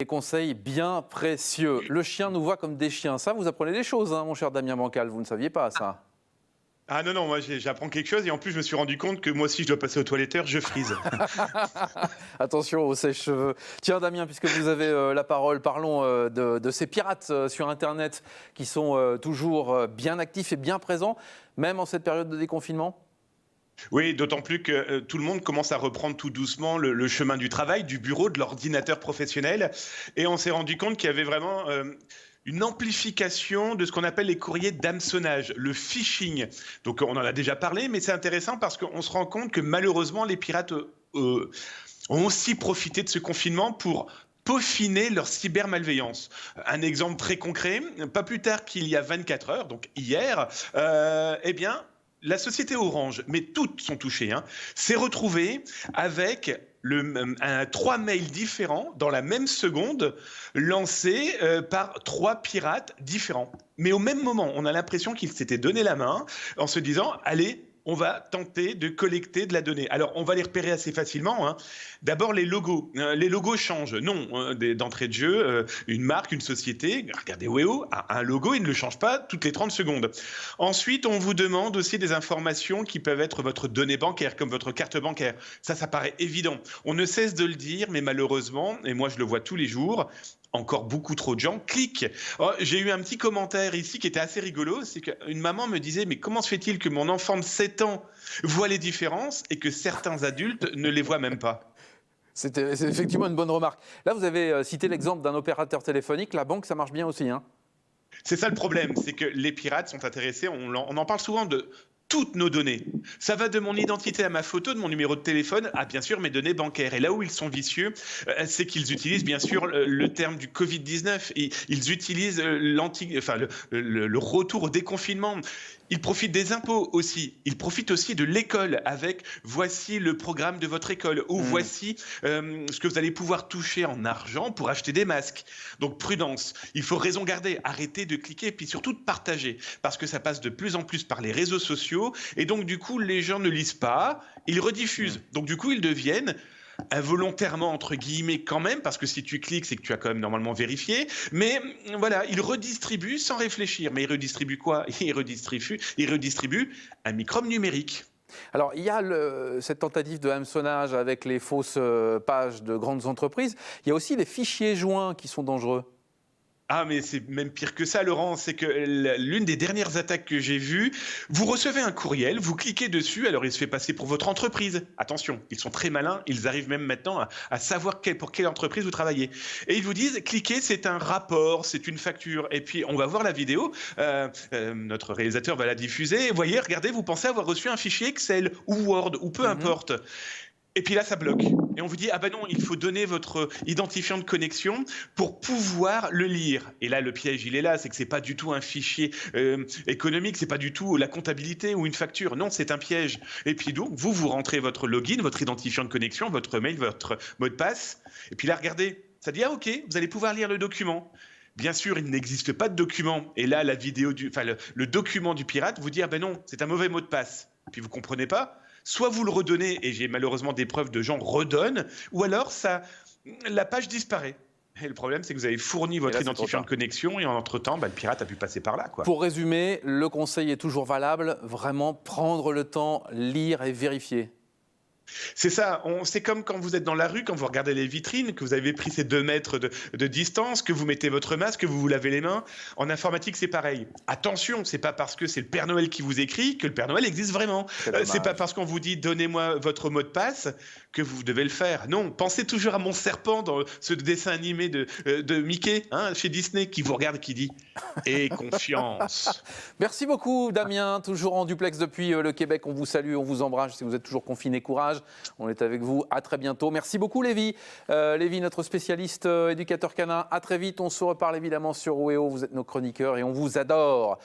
Des conseils bien précieux. Le chien nous voit comme des chiens. Ça, vous apprenez des choses, hein, mon cher Damien Bancal. Vous ne saviez pas ça. Ah non, non, moi j'apprends quelque chose et en plus je me suis rendu compte que moi aussi je dois passer au toiletteur, je frise. Attention aux sèche-cheveux. Tiens, Damien, puisque vous avez la parole, parlons de ces pirates sur Internet qui sont toujours bien actifs et bien présents, même en cette période de déconfinement. Oui, d'autant plus que tout le monde commence à reprendre tout doucement le chemin du travail, du bureau, de l'ordinateur professionnel. Et on s'est rendu compte qu'il y avait vraiment une amplification de ce qu'on appelle les courriers d'hameçonnage, le phishing. Donc on en a déjà parlé, mais c'est intéressant parce qu'on se rend compte que malheureusement les pirates ont aussi profité de ce confinement pour peaufiner leur cybermalveillance. Un exemple très concret, pas plus tard qu'il y a 24 heures, donc hier, eh bien, la société Orange, mais toutes sont touchées, hein, s'est retrouvée avec trois mails différents dans la même seconde, lancés par trois pirates différents. Mais au même moment, on a l'impression qu'ils s'étaient donné la main en se disant « Allez, on va tenter de collecter de la donnée ». Alors, on va les repérer assez facilement, hein. D'abord, les logos. Les logos changent. Non, d'entrée de jeu, une marque, une société, regardez Weo, a un logo, il ne le change pas toutes les 30 secondes. Ensuite, on vous demande aussi des informations qui peuvent être votre donnée bancaire, comme votre carte bancaire. Ça paraît évident. On ne cesse de le dire, mais malheureusement, et moi je le vois tous les jours, encore beaucoup trop de gens cliquent. Oh, j'ai eu un petit commentaire ici qui était assez rigolo, c'est qu'une maman me disait « Mais comment se fait-il que mon enfant de 7 ans voit les différences et que certains adultes ne les voient même pas ?» C'est effectivement une bonne remarque. Là, vous avez cité l'exemple d'un opérateur téléphonique. La banque, ça marche bien aussi, hein. C'est ça le problème, c'est que les pirates sont intéressés, on en parle souvent de toutes nos données. Ça va de mon identité à ma photo, de mon numéro de téléphone, à bien sûr mes données bancaires. Et là où ils sont vicieux, c'est qu'ils utilisent bien sûr le terme du Covid-19. Et ils utilisent le retour au déconfinement. Ils profitent des impôts aussi. Ils profitent aussi de l'école avec voici le programme de votre école ou voici ce que vous allez pouvoir toucher en argent pour acheter des masques. Donc prudence. Il faut raison garder. Arrêter de cliquer et puis surtout de partager parce que ça passe de plus en plus par les réseaux sociaux et donc du coup les gens ne lisent pas, ils rediffusent. Donc du coup ils deviennent involontairement entre guillemets quand même, parce que si tu cliques, c'est que tu as quand même normalement vérifié, mais voilà, il redistribue sans réfléchir. Mais il redistribue quoi? Il redistribue un microbe numérique. Alors, il y a cette tentative de hameçonnage avec les fausses pages de grandes entreprises. Il y a aussi les fichiers joints qui sont dangereux. Ah, mais c'est même pire que ça, Laurent. C'est que l'une des dernières attaques que j'ai vues, vous recevez un courriel, vous cliquez dessus, alors il se fait passer pour votre entreprise. Attention, ils sont très malins, ils arrivent même maintenant à savoir pour quelle entreprise vous travaillez. Et ils vous disent, cliquez, c'est un rapport, c'est une facture. Et puis, on va voir la vidéo, notre réalisateur va la diffuser. Et voyez, regardez, vous pensez avoir reçu un fichier Excel ou Word ou peu importe. Et puis là, ça bloque. Et on vous dit, ah ben non, il faut donner votre identifiant de connexion pour pouvoir le lire. Et là, le piège, il est là, c'est que c'est pas du tout un fichier économique, c'est pas du tout la comptabilité ou une facture. Non, c'est un piège. Et puis donc, vous rentrez votre login, votre identifiant de connexion, votre mail, votre mot de passe. Et puis là, regardez, ça dit, ah ok, vous allez pouvoir lire le document. Bien sûr, il n'existe pas de document. Et là, la vidéo le document du pirate vous dit, ah ben non, c'est un mauvais mot de passe. Et puis vous comprenez pas. Soit vous le redonnez, et j'ai malheureusement des preuves de gens redonnent, ou alors la page disparaît. Et le problème, c'est que vous avez fourni votre identifiant de connexion et en entre-temps, le pirate a pu passer par là, quoi. Pour résumer, le conseil est toujours valable. Vraiment prendre le temps, lire et vérifier. C'est ça, c'est comme quand vous êtes dans la rue, quand vous regardez les vitrines, que vous avez pris ces 2 mètres de distance, que vous mettez votre masque, que vous vous lavez les mains. En informatique, c'est pareil. Attention, c'est pas parce que c'est le Père Noël qui vous écrit que le Père Noël existe vraiment. C'est pas parce qu'on vous dit donnez-moi votre mot de passe que vous devez le faire. Non, pensez toujours à mon serpent dans ce dessin animé de Mickey, hein, chez Disney, qui vous regarde et qui dit « Aie confiance ». Merci beaucoup Damien, toujours en duplex depuis le Québec. On vous salue, on vous embrasse. Si vous êtes toujours confiné, courage. On est avec vous. À très bientôt. Merci beaucoup Lévi. Lévi, notre spécialiste éducateur canin. À très vite. On se reparle évidemment sur Weo. Vous êtes nos chroniqueurs et on vous adore.